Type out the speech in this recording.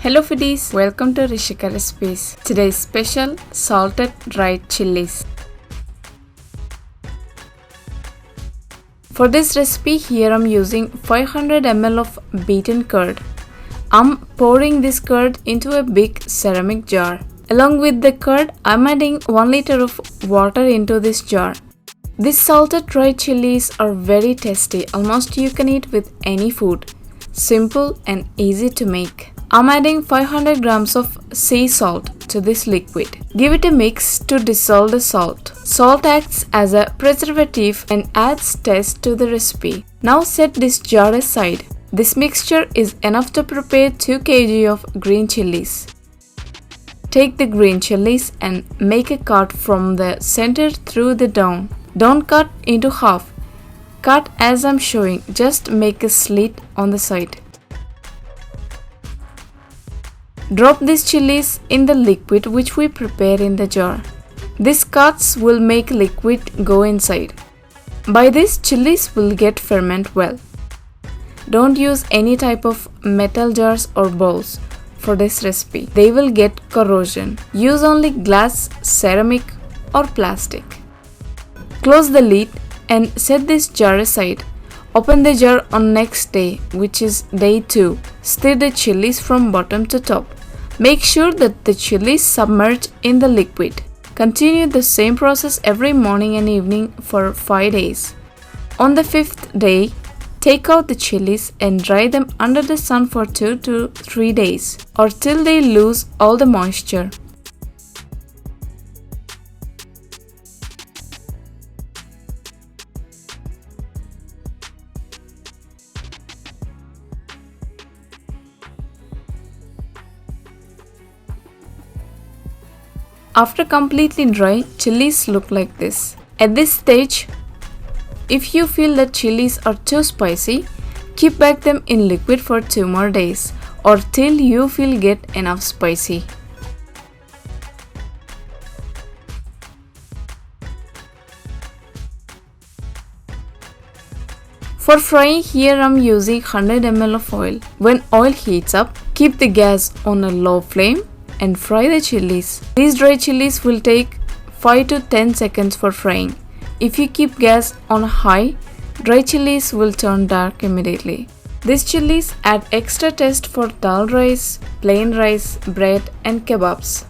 Hello foodies, welcome to Rishika recipes. Today's special salted dried chilies. For this recipe here I'm using 500 ml of beaten curd. I'm pouring this curd into a big ceramic jar. Along with the curd, I'm adding 1 liter of water into this jar. These salted dried chilies are very tasty, almost you can eat with any food. Simple and easy to make. I'm adding 500 grams of sea salt to this liquid. Give it a mix to dissolve the salt. Salt acts as a preservative and adds taste to the recipe. Now set this jar aside. This mixture is enough to prepare 2 kg of green chilies. Take the green chilies and make a cut from the center through the down. Don't cut into half. Cut as I'm showing, just make a slit on the side. Drop these chilies in the liquid which we prepare in the jar. These cuts will make liquid go inside. By this, chilies will get ferment well. Don't use any type of metal jars or bowls for this recipe. They will get corrosion. Use only glass, ceramic or plastic. Close the lid and set this jar aside. Open the jar on next day, which is day 2. Stir the chilies from bottom to top. Make sure that the chilies submerge in the liquid. Continue the same process every morning and evening for 5 days. On the 5th day, take out the chilies and dry them under the sun for 2 to 3 days or till they lose all the moisture. After completely dry, chilies look like this. At this stage, if you feel that chilies are too spicy, keep back them in liquid for 2 more days or till you feel get enough spicy. For frying here I'm using 100 ml of oil. When oil heats up, keep the gas on a low flame and fry the chilies. These dry chilies will take 5 to 10 seconds for frying. If you keep gas on high, dry chilies will turn dark immediately. These chilies add extra taste for dal rice, plain rice, bread and kebabs.